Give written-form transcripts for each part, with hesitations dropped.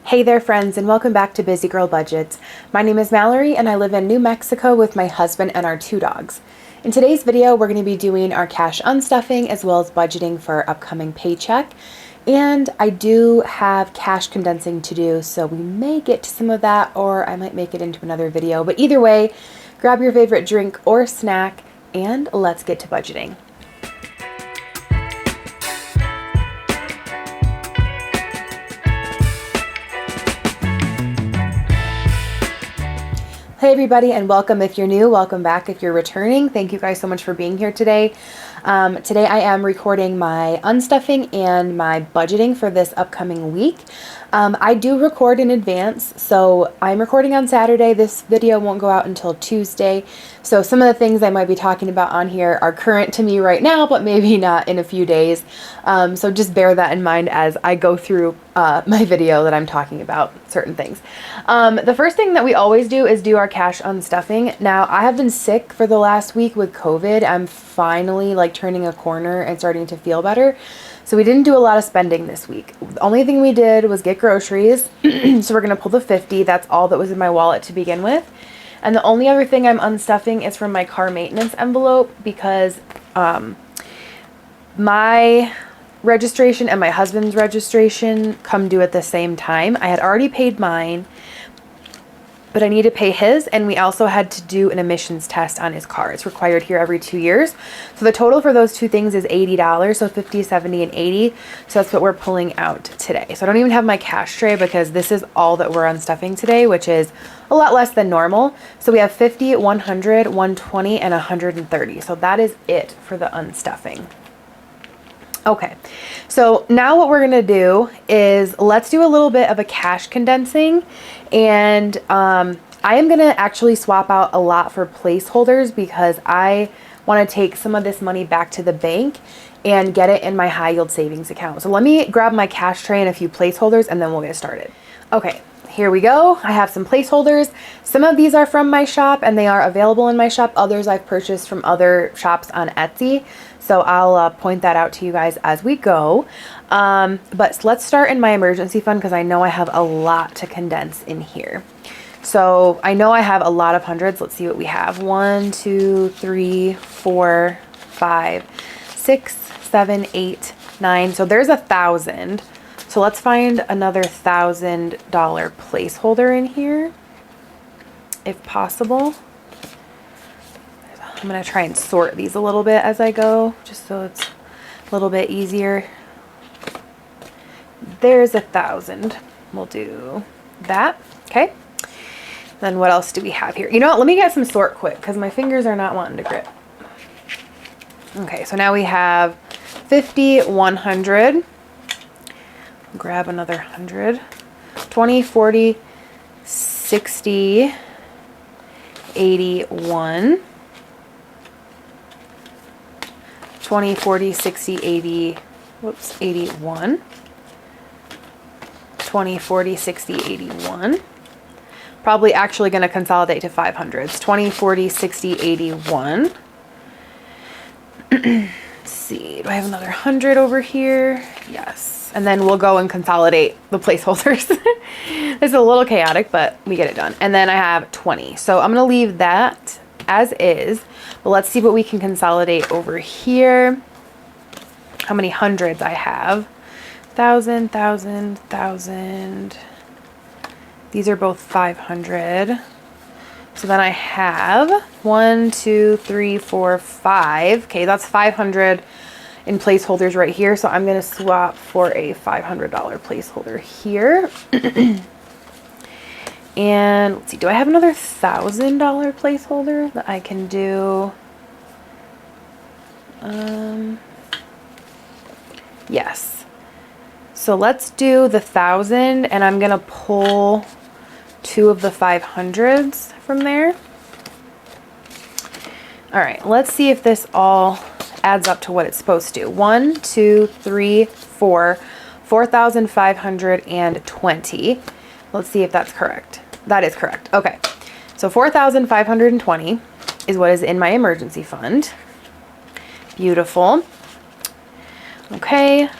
Hey there friends, and welcome back to Busy Girl Budgets. My name is Mallory and I live in New Mexico with my husband and our 2 dogs. In today's video, we're going to be doing our cash unstuffing as well as budgeting for our upcoming paycheck. And I do have cash condensing to do, so we may get to some of that or I might make it into another video. But either way, grab your favorite drink or snack and let's get to budgeting. Hey everybody, and welcome if you're new, welcome back if you're returning. Thank you guys so much for being here today. Today I am recording my unstuffing and my budgeting for this upcoming week. I do record in advance, so I'm recording on Saturday. This video won't go out until Tuesday. So some of the things I might be talking about on here are current to me right now, but maybe not in a few days. So just bear that in mind as I go through my video that I'm talking about certain things. The first thing that we always do is do our cash unstuffing. Now, I have been sick for the last week with COVID. I'm finally like turning a corner and starting to feel better. So we didn't do a lot of spending this week. The only thing we did was get groceries. So we're going to pull the 50. That's all that was in my wallet to begin with. And the only other thing I'm unstuffing is from my car maintenance envelope because my registration and my husband's registration come due at the same time. I had already paid mine, but I need to pay his, and we also had to do an emissions test on his car. It's required here every 2 years. So the total for those two things is $80, so 50, 70, and 80. So that's what we're pulling out today. So I don't even have my cash tray because this is all that we're unstuffing today, which is a lot less than normal. So we have 50, 100, 120, and 130. So that is it for the unstuffing. Okay, so now what we're gonna do is let's do a little bit of a cash condensing, and I am gonna actually swap out a lot for placeholders because I wanna take some of this money back to the bank and get it in my high yield savings account. So let me grab my cash tray and a few placeholders and then we'll get started. Okay, here we go. I have some placeholders. Some of these are from my shop and they are available in my shop. Others I've purchased from other shops on Etsy. So I'll point that out to you guys as we go. But let's start in my emergency fund because I know I have a lot to condense in here. So I know I have a lot of hundreds. Let's see what we have. 1, 2, 3, 4, 5, 6, 7, 8, 9. So there's 1,000. So let's find another $1,000 placeholder in here, if possible. I'm going to try and sort these a little bit as I go, just so it's a little bit easier. There's 1,000. We'll do that. Okay. Then what else do we have here? You know what? Let me get some sort quick because my fingers are not wanting to grip. Okay, so now we have 50, 100. Grab another 100. 20, 40, 60, 81. 20, 40, 60, 80, 81. 20, 40, 60, 81. Probably actually going to consolidate to 500s. 20, 40, 60, 81. Let's see, do I have another 100 over here? Yes. And then we'll go and consolidate the placeholders. It's a little chaotic, but we get it done. And then I have 20. So I'm going to leave that as is. But let's see what we can consolidate over here. How many hundreds I have. 1,000, 1,000, 1,000. These are both 500. So then I have 1, 2, 3, 4, 5. Okay, that's 500 in placeholders right here. So I'm going to swap for a $500 placeholder here. And let's see, do I have another $1,000 placeholder that I can do? Yes. So let's do the 1,000 and I'm going to pull 2 of the 500s from there. All right, let's see if this all adds up to what it's supposed to. 1, 2, 3, 4, 4,520. Let's see if that's correct. That is correct. Okay. So 4,520 is what is in my emergency fund. Beautiful. Okay.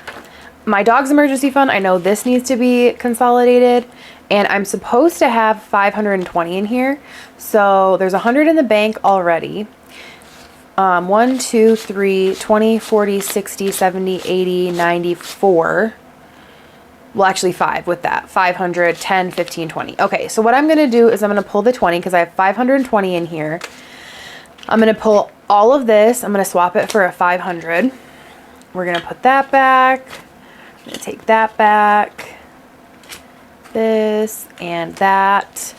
my dog's emergency fund, I know this needs to be consolidated, and I'm supposed to have 520 in here. So there's 100 in the bank already. 1, 2, 3, 20, 40, 60, 70, 80, 94. Well, actually 5 with that. 500, 10, 15, 20. Okay, so what I'm going to do is I'm going to pull the 20 because I have 520 in here. I'm going to pull all of this. I'm going to swap it for a 500. We're going to put that back. I'm going to take that back. This and that.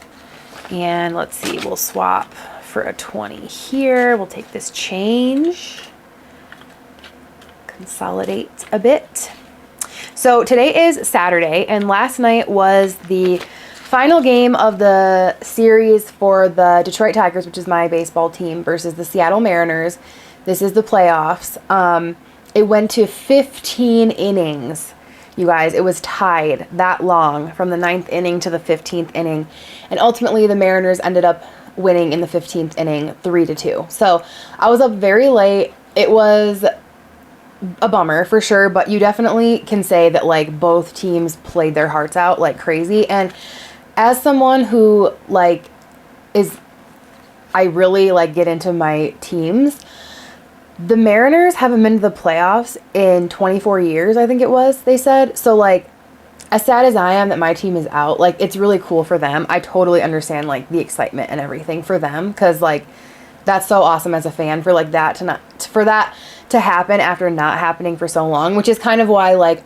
And let's see, we'll swap for a 20 here. We'll take this change. Consolidate a bit. So today is Saturday, and last night was the final game of the series for the Detroit Tigers, which is my baseball team, versus the Seattle Mariners. This is the playoffs. It went to 15 innings, you guys. It was tied that long from the 9th inning to the 15th inning. And ultimately, the Mariners ended up winning in the 15th inning 3-2. So I was up very late. It was a bummer for sure, but you definitely can say that like both teams played their hearts out like crazy. And as someone who I really like get into my teams, the Mariners haven't been to the playoffs in 24 years, I think it was, they said. So like, as sad as I am that my team is out, like it's really cool for them. I totally understand like the excitement and everything for them, because like that's so awesome as a fan for like that to happen after not happening for so long, which is kind of why like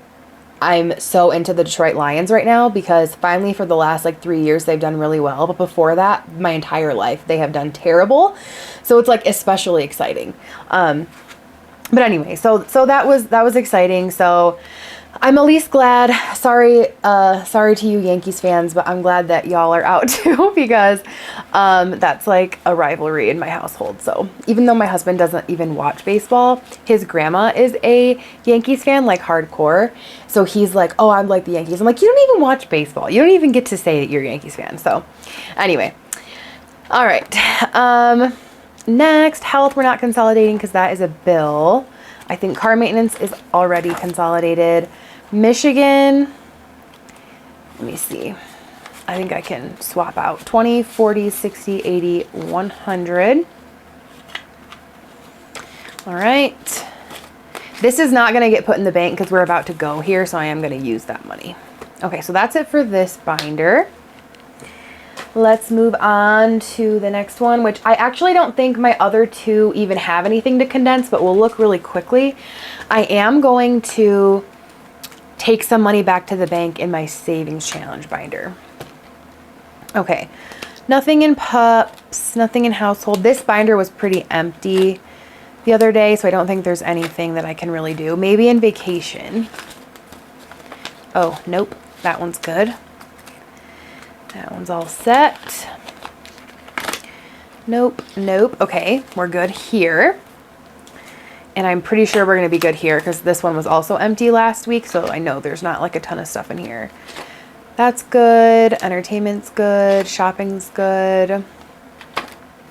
I'm so into the Detroit Lions right now, because finally for the last like 3 years they've done really well, but before that my entire life they have done terrible. So it's like especially exciting. But anyway, so that was exciting. So I'm at least glad. Sorry to you Yankees fans, but I'm glad that y'all are out too, because that's like a rivalry in my household. So even though my husband doesn't even watch baseball, his grandma is a Yankees fan, like hardcore. So he's like, oh, I'm like the Yankees. I'm like, you don't even watch baseball. You don't even get to say that you're a Yankees fan. So anyway, all right. Next, health, we're not consolidating because that is a bill. I think car maintenance is already consolidated. Michigan, let me see. I think I can swap out 20, 40, 60, 80, 100. All right. This is not going to get put in the bank because we're about to go here, so I am going to use that money. Okay, so that's it for this binder. Let's move on to the next one, which I actually don't think my other two even have anything to condense, but we'll look really quickly. I am going to take some money back to the bank in my savings challenge binder. Okay, nothing in pups, nothing in household. This binder was pretty empty the other day, so I don't think there's anything that I can really do. Maybe in vacation. Oh, nope, that one's good. That one's all set. Nope, nope. Okay, we're good here. And I'm pretty sure we're going to be good here because this one was also empty last week, so I know there's not like a ton of stuff in here. That's good. Entertainment's good. Shopping's good.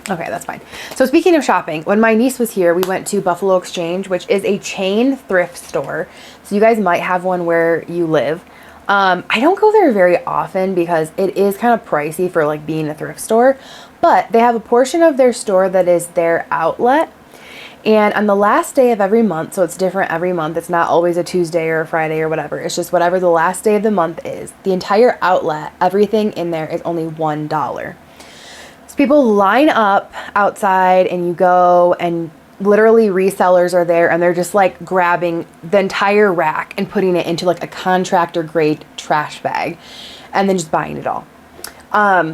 Okay, that's fine. So speaking of shopping, when my niece was here, we went to Buffalo Exchange, which is a chain thrift store. So you guys might have one where you live. I don't go there very often because it is kind of pricey for like being a thrift store, but they have a portion of their store that is their outlet. And on the last day of every month, so it's different every month, it's not always a Tuesday or a Friday or whatever, it's just whatever the last day of the month is, the entire outlet, everything in there is only $1. So people line up outside and you go, and literally resellers are there and they're just like grabbing the entire rack and putting it into like a contractor grade trash bag and then just buying it all.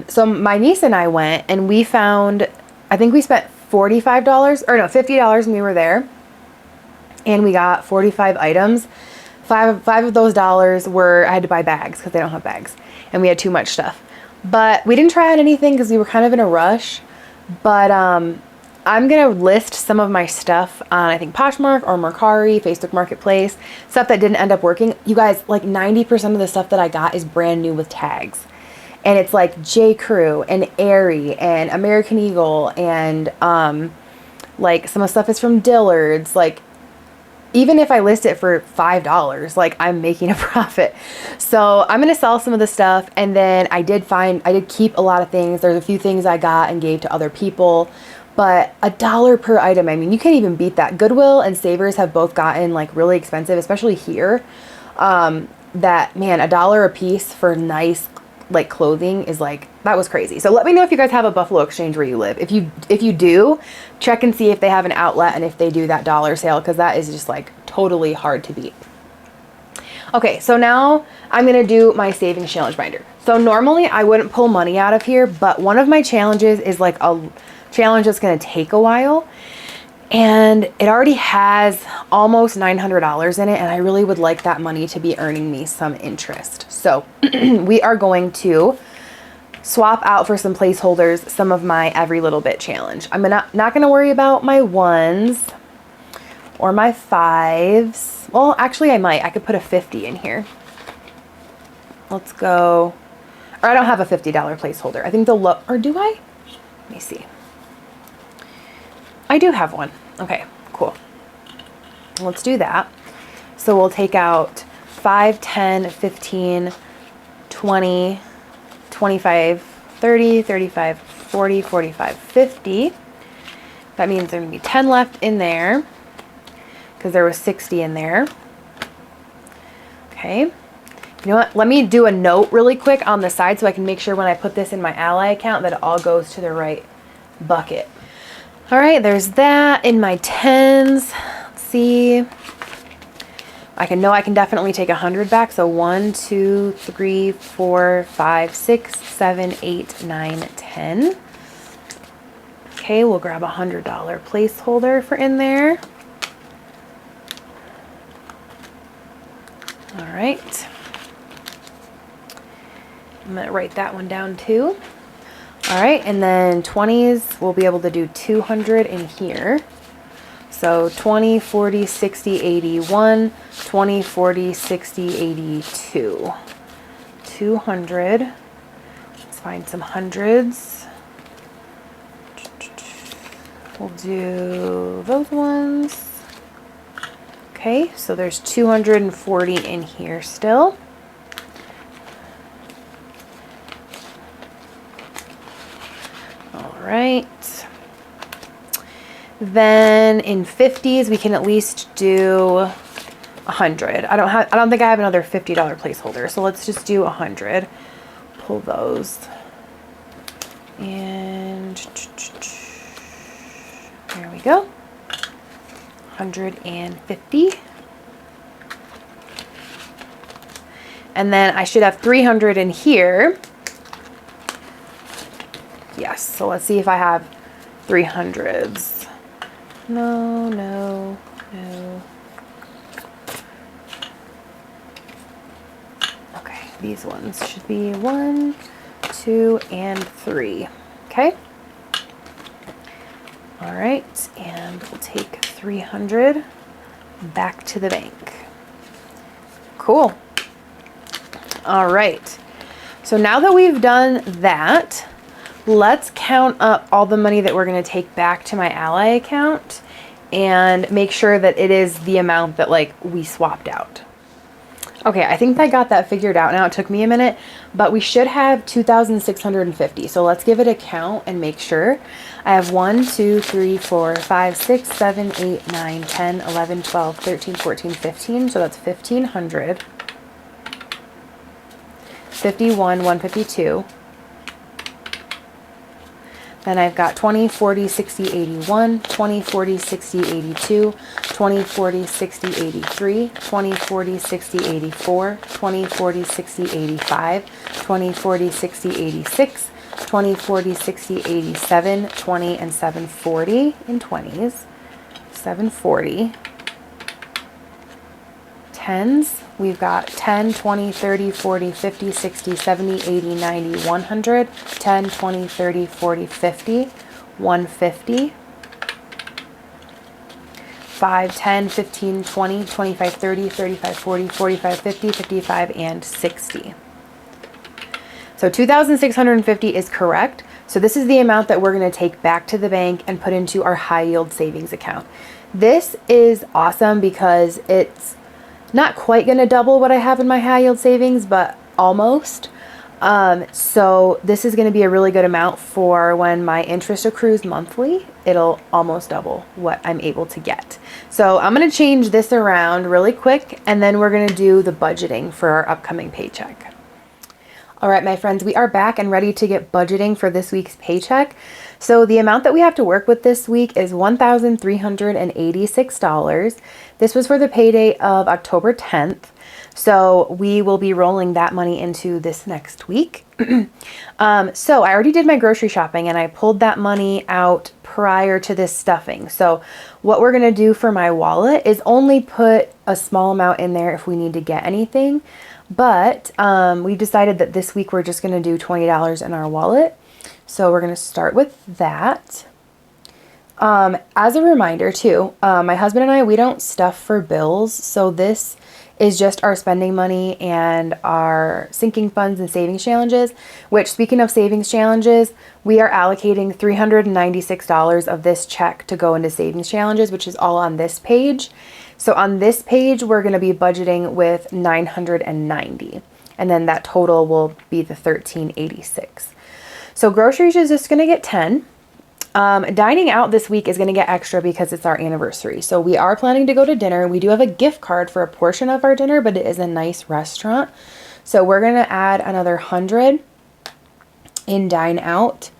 So my niece and I went and we found, I think we spent $45 or no, $50 when we were there, and we got 45 items. Five of those dollars were, I had to buy bags because they don't have bags and we had too much stuff, but we didn't try out anything because we were kind of in a rush. But I'm going to list some of my stuff on, I think, Poshmark or Mercari, Facebook Marketplace, stuff that didn't end up working. You guys, like 90% of the stuff that I got is brand new with tags. And it's like J. Crew and Aerie and American Eagle and like some of the stuff is from Dillard's. Like even if I list it for $5, like I'm making a profit. So I'm gonna sell some of the stuff, and then I did keep a lot of things. There's a few things I got and gave to other people, but $1 per item, I mean, you can't even beat that. Goodwill and Savers have both gotten like really expensive, especially here. That, man, $1 a piece for nice like clothing is like, that was crazy. So let me know if you guys have a Buffalo Exchange where you live. If you do, check and see if they have an outlet and if they do that dollar sale, because that is just like totally hard to beat. Okay, so now I'm gonna do my savings challenge binder. So normally I wouldn't pull money out of here, but one of my challenges is like a challenge that's gonna take a while, and it already has almost $900 in it, and I really would like that money to be earning me some interest. So we are going to swap out for some placeholders some of my every little bit challenge. I'm not gonna worry about my 1s or my 5s. Well, actually I might. I could put a 50 in here. Let's go. Or I don't have a $50 placeholder. I think or do I? Let me see. I do have one. Okay, cool. Let's do that. So we'll take out 5, 10, 15, 20, 25, 30, 35, 40, 45, 50. That means there's going to be 10 left in there because there was 60 in there. Okay. You know what? Let me do a note really quick on the side so I can make sure when I put this in my Ally account that it all goes to the right bucket. All right, there's that in my 10s. Let's see. I can definitely take 100 back. So 1, 2, 3, 4, 5, 6, 7, 8, 9, 10. Okay, we'll grab $100 placeholder for in there. All right. I'm gonna write that one down too. All right, and then 20s, we'll be able to do 200 in here. So 20, 40, 60, 81, 20, 40, 60, 82. 200. Let's find some hundreds. We'll do those ones. Okay, so there's 240 in here still. All right. Then in 50s, we can at least do 100. I don't think I have another $50 placeholder, so let's just do 100. Pull those. And there we go. 150. And then I should have 300 in here. Yes, so let's see if I have 300s. No, no, no. Okay, these ones should be 1, 2, and 3. Okay. All right, and we'll take 300 back to the bank. Cool. All right. So now that we've done that, let's count up all the money that we're going to take back to my Ally account and make sure that it is the amount that like we swapped out. Okay, I think I got that figured out now. It took me a minute, but we should have 2,650. So let's give it a count and make sure. I have 1, 2, 3, 4, 5, 6, 7, 8, 9, 10, 11, 12, 13, 14, 15. So that's 1,500. 51, 152. Then I've got 20, 40, 60, 81, 20, 40, 60, 82, 20, 40, 60, 83, 20, 40, 60, 84, 20, 40, 60, 85, 20, 40, 60, 86, 20, 40, 60, 87, 20, and 740 in 20s. 740. 10s, we've got 10, 20, 30, 40, 50, 60, 70, 80, 90, 100, 10, 20, 30, 40, 50, 150, 5, 10, 15, 20, 25, 30, 35, 40, 45, 50, 55, and 60. So 2,650 is correct. So this is the amount that we're going to take back to the bank and put into our high yield savings account. This is awesome because it's not quite going to double what I have in my high yield savings, but almost. So this is going to be a really good amount for when my interest accrues monthly. It'll almost double what I'm able to get. So I'm going to change this around really quick, and then we're going to do the budgeting for our upcoming paycheck. All right, my friends, we are back and ready to get budgeting for this week's paycheck. So the amount that we have to work with this week is $1,386. This was for the payday of October 10th. So we will be rolling that money into this next week. So I already did my grocery shopping and I pulled that money out prior to this stuffing. So what we're going to do for my wallet is only put a small amount in there if we need to get anything. But we decided that this week we're just going to do $20 in our wallet. So we're going to start with that. As a reminder too, my husband and I, we don't stuff for bills. So this is just our spending money and our sinking funds and savings challenges, which, speaking of savings challenges, we are allocating $396 of this check to go into savings challenges, which is all on this page. So on this page, we're going to be budgeting with $990, and then that total will be the $1,386. So groceries is just going to get 10. Dining out this week is going to get extra because it's our anniversary. So we are planning to go to dinner. We do have a gift card for a portion of our dinner, but it is a nice restaurant. So we're going to add another 100 in dine out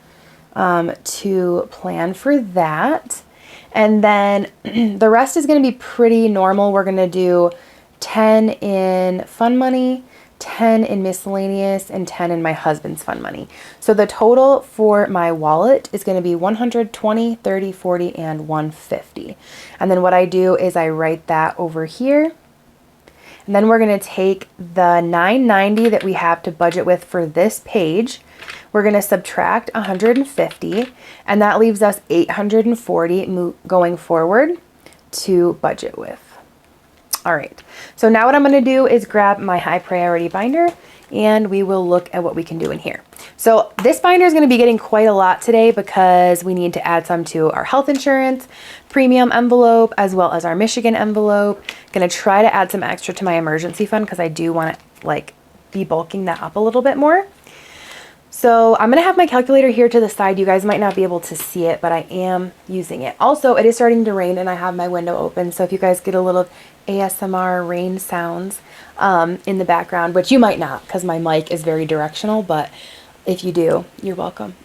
to plan for that. And then the rest is going to be pretty normal. We're going to do 10 in fun money, 10 in miscellaneous, and 10 in my husband's fun money. So the total for my wallet is going to be 120, 30, 40, and 150. And then what I do is I write that over here. And then we're going to take the 990 that we have to budget with for this page. We're going to subtract 150, and that leaves us 840 going forward to budget with. All right, so now what I'm going to do is grab my high priority binder and we will look at what we can do in here. So this binder is going to be getting quite a lot today because we need to add some to our health insurance premium envelope as well as our Michigan envelope. Going to try to add some extra to my emergency fund because I do want to be bulking that up a little bit more. So I'm going to have my calculator here to the side. You guys might not be able to see it, but I am using it. Also, it is starting to rain and I have my window open. So if you guys get a little ASMR rain sounds in the background, which you might not because my mic is very directional, but if you do, you're welcome.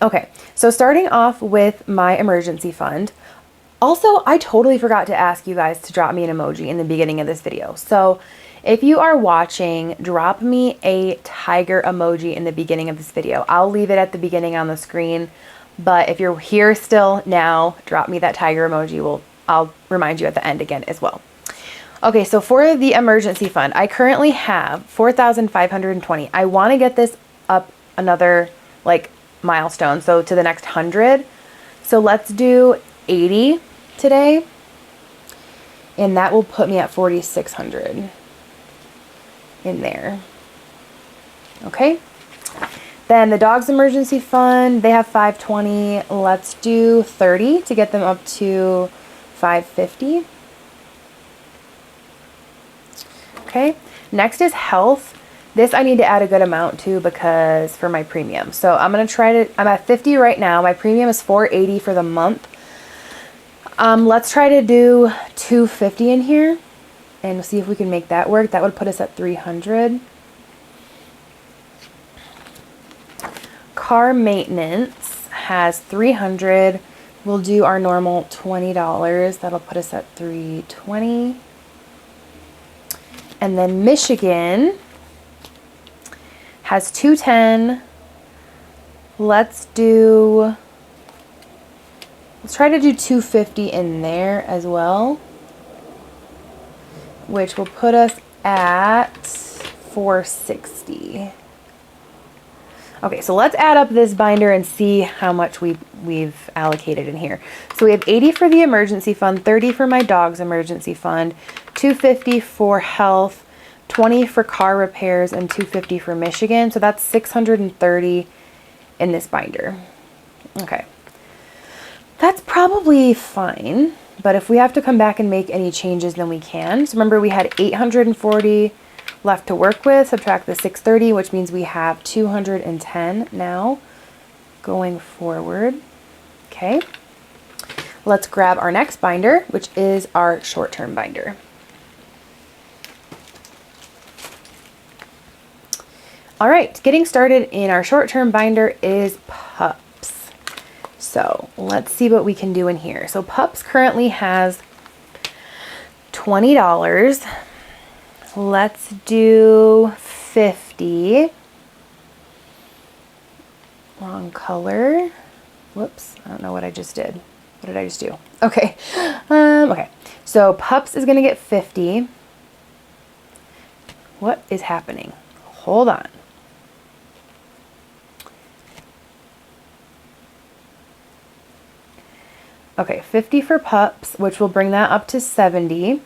Okay, so starting off with my emergency fund. Also, I totally forgot to ask you guys to drop me an emoji in the beginning of this video. So if you are watching, drop me a tiger emoji in the beginning of this video. I'll leave it at the beginning on the screen, but if you're here still now, drop me that tiger emoji. I'll remind you at the end again as well. Okay, so for the emergency fund, I currently have $4,520. I want to get this up another milestone, so to the next 100. So let's do 80 today, and that will put me at 4,600 in there. Okay, then the dog's emergency fund, they have 520. Let's do 30 to get them up to 550. Okay, next is health. This I need to add a good amount to because for my premium. So I'm going to I'm at 50 right now. My premium is 480 for the month. Let's try to do 250 in here and see if we can make that work. That would put us at 300. Car maintenance has 300. We'll do our normal $20. That'll put us at 320. And then Michigan has 210. Let's try to do 250 in there as well, which will put us at 460. Okay, so let's add up this binder and see how much we've allocated in here. So we have 80 for the emergency fund, 30 for my dog's emergency fund, 250 for health, 20 for car repairs, and $250 for Michigan. So that's $630 in this binder. Okay. That's probably fine, but if we have to come back and make any changes, then we can. So remember, we had $840 left to work with. Subtract the $630, which means we have $210 now going forward. Okay. Let's grab our next binder, which is our short-term binder. All right, getting started in our short-term binder is pups. So let's see what we can do in here. So pups currently has $20. Let's do 50. Wrong color. Whoops, I don't know what I just did. What did I just do? Okay. Okay. So pups is going to get 50. What is happening? Hold on. Okay, 50 for pups, which will bring that up to 70.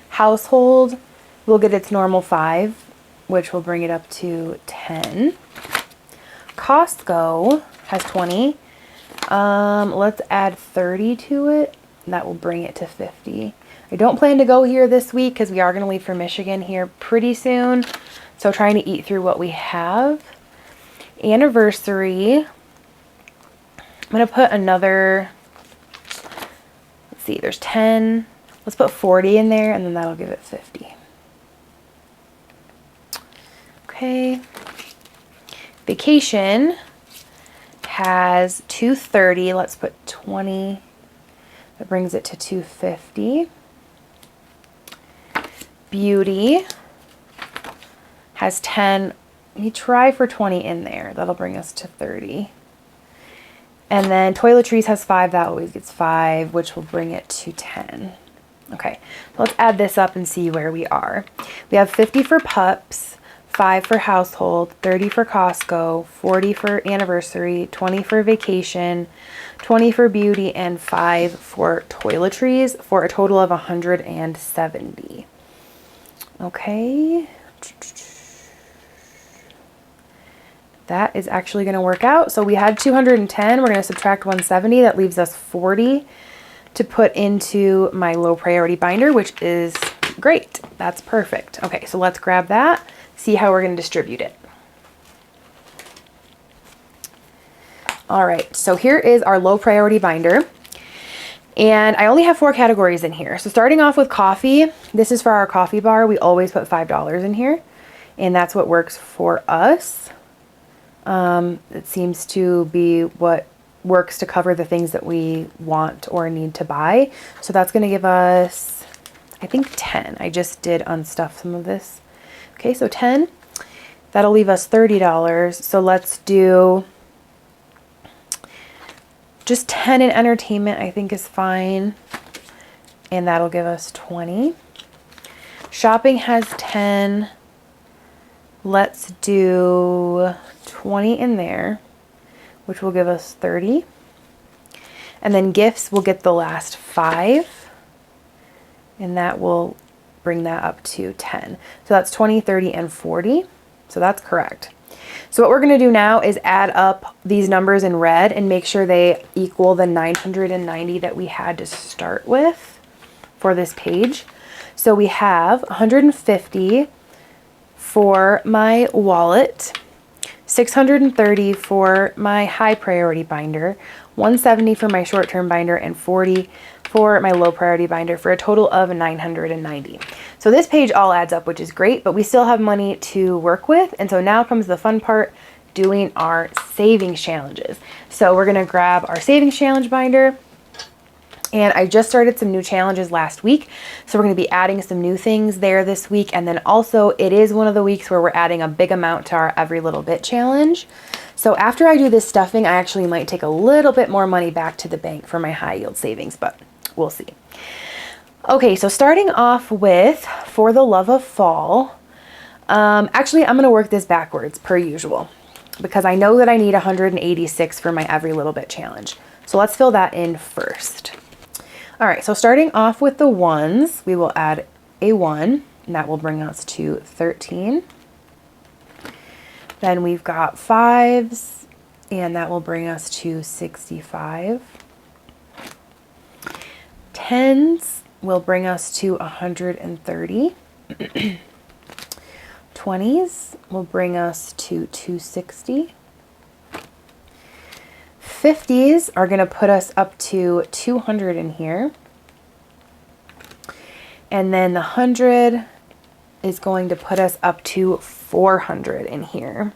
Household will get its normal 5, which will bring it up to 10. Costco has 20. Let's add 30 to it. That will bring it to 50. I don't plan to go here this week because we are going to leave for Michigan here pretty soon. So trying to eat through what we have. Anniversary. I'm going to put another, let's see, there's 10. Let's put 40 in there, and then that'll give it 50. Okay. Vacation has 230. Let's put 20. That brings it to 250. Beauty has 10. We try for 20 in there. That'll bring us to 30. And then toiletries has 5. That always gets 5, which will bring it to 10. Okay, let's add this up and see where we are. We have 50 for pups, 5 for household, 30 for Costco, 40 for anniversary, 20 for vacation, 20 for beauty, and 5 for toiletries for a total of 170. Okay. That is actually going to work out. So we had 210. We're going to subtract 170. That leaves us 40 to put into my low priority binder, which is great. That's perfect. Okay, so let's grab that, see how we're going to distribute it. All right, so here is our low priority binder. And I only have 4 categories in here. So starting off with coffee, this is for our coffee bar. We always put $5 in here, and that's what works for us. It seems to be what works to cover the things that we want or need to buy. So that's going to give us, I think, 10. I just did unstuff some of this. Okay, so 10. That'll leave us $30. So let's do just 10 in entertainment, I think is fine. And that'll give us 20. Shopping has 10. Let's do 20 in there, which will give us 30. And then gifts will get the last 5. And that will bring that up to 10. So that's 20, 30, and 40. So that's correct. So what we're going to do now is add up these numbers in red and make sure they equal the 990 that we had to start with for this page. So we have 150 for my wallet, 630 for my high priority binder, 170 for my short-term binder, and 40 for my low priority binder for a total of 990. So this page all adds up, which is great, but we still have money to work with. And so now comes the fun part, doing our savings challenges. So we're gonna grab our savings challenge binder. And I just started some new challenges last week. So we're going to be adding some new things there this week. And then also it is one of the weeks where we're adding a big amount to our every little bit challenge. So after I do this stuffing, I actually might take a little bit more money back to the bank for my high yield savings, but we'll see. Okay, so starting off with For the Love of Fall. Actually, I'm going to work this backwards per usual because I know that I need 186 for my every little bit challenge. So let's fill that in first. All right, so starting off with the ones, we will add a 1. and that will bring us to 13. Then we've got 5s, and that will bring us to 65. 10s will bring us to 130. 20s will bring us to 260. 50s are going to put us up to 200 in here. And then the 100 is going to put us up to 400 in here.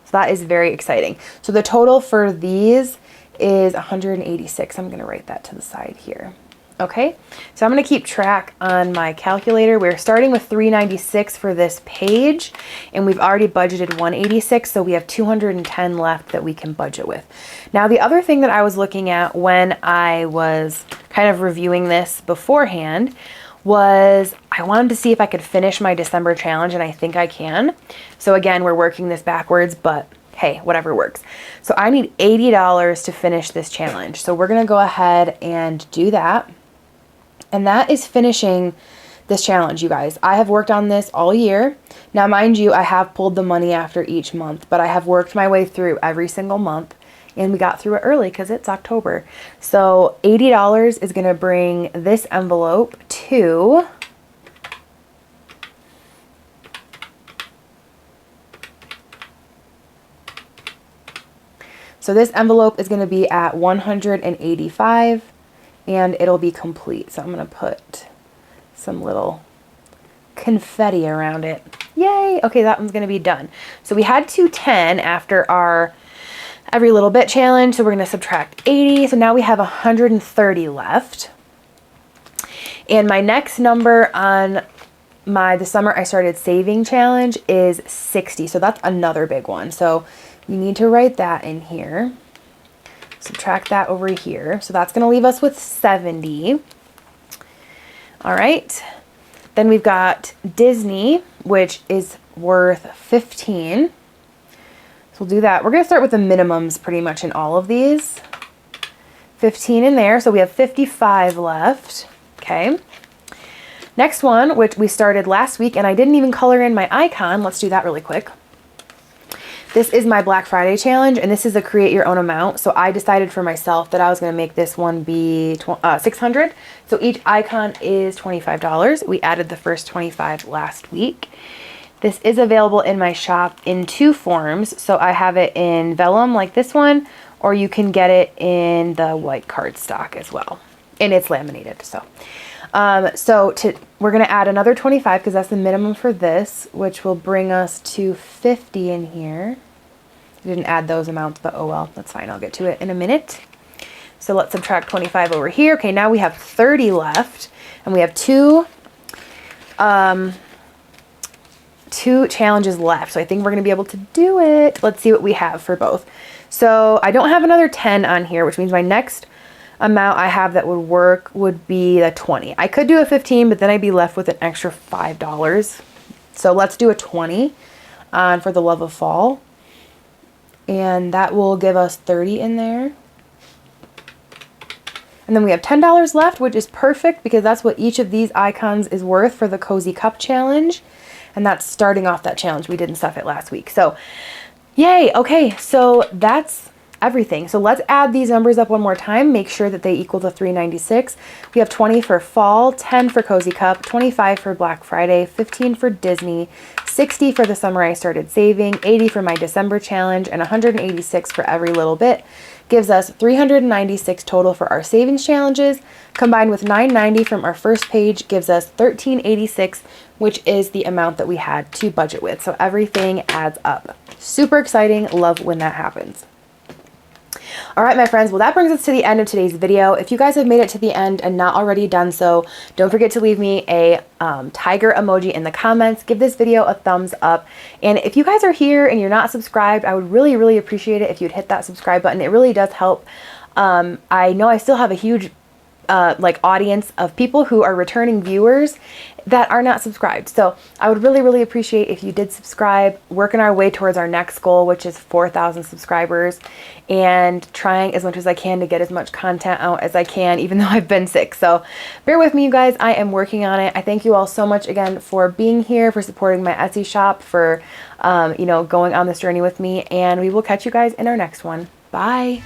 So that is very exciting. So the total for these is 186. I'm going to write that to the side here. Okay, so I'm going to keep track on my calculator. We're starting with 396 for this page, and we've already budgeted 186, so we have 210 left that we can budget with. Now, the other thing that I was looking at when I was kind of reviewing this beforehand was I wanted to see if I could finish my December challenge, and I think I can. So again, we're working this backwards, but hey, whatever works. So I need $80 to finish this challenge. So we're going to go ahead and do that. And that is finishing this challenge, you guys. I have worked on this all year. Now, mind you, I have pulled the money after each month, but I have worked my way through every single month, and we got through it early because it's October. So $80 is going to bring this envelope to this envelope is going to be at 185. And it'll be complete. So I'm going to put some little confetti around it. Yay! Okay, that one's going to be done. So we had 210 after our every little bit challenge. So we're going to subtract 80. So now we have 130 left. And my next number on the summer I started saving challenge is 60. So that's another big one. So you need to write that in here. Subtract that over here. So that's going to leave us with 70. All right. Then we've got Disney, which is worth 15. So we'll do that. We're going to start with the minimums pretty much in all of these. 15 in there. So we have 55 left. Okay. Next one, which we started last week, and I didn't even color in my icon. Let's do that really quick. This is my Black Friday challenge, and this is a create your own amount. So I decided for myself that I was going to make this one be 600. So each icon is $25. We added the first 25 last week. This is available in my shop in 2 forms. So I have it in vellum like this one, or you can get it in the white cardstock as well. And it's laminated. So we're going to add another 25 because that's the minimum for this, which will bring us to 50 in here. I didn't add those amounts, but oh well, that's fine. I'll get to it in a minute. So let's subtract 25 over here. Okay, now we have 30 left, and we have two challenges left. So I think we're going to be able to do it. Let's see what we have for both. So I don't have another 10 on here, which means my next amount I have that would work would be a 20. I could do a 15, but then I'd be left with an extra $5. So let's do a 20 on For the Love of Fall. And that will give us 30 in there. And then we have $10 left, which is perfect because that's what each of these icons is worth for the Cozy Cup Challenge. And that's starting off that challenge. We didn't stuff it last week. So yay. Okay, so that's everything. So let's add these numbers up one more time. Make sure that they equal to 396. We have 20 for fall, 10 for Cozy Cup, 25 for Black Friday, 15 for Disney, 60 for the summer I started saving, 80 for my December challenge, and 186 for every little bit. Gives us 396 total for our savings challenges. Combined with 990 from our first page gives us 1386, which is the amount that we had to budget with. So everything adds up. Super exciting. Love when that happens. All right, my friends, well, that brings us to the end of today's video. If you guys have made it to the end and not already done so, don't forget to leave me a tiger emoji in the comments. Give this video a thumbs up. And if you guys are here and you're not subscribed, I would really, really appreciate it if you'd hit that subscribe button. It really does help. I know I still have a huge like audience of people who are returning viewers that are not subscribed. So I would really, really appreciate if you did subscribe, working our way towards our next goal, which is 4,000 subscribers, and trying as much as I can to get as much content out as I can, even though I've been sick. So bear with me, you guys. I am working on it. I thank you all so much again for being here, for supporting my Etsy shop, for, you know, going on this journey with me, and we will catch you guys in our next one. Bye.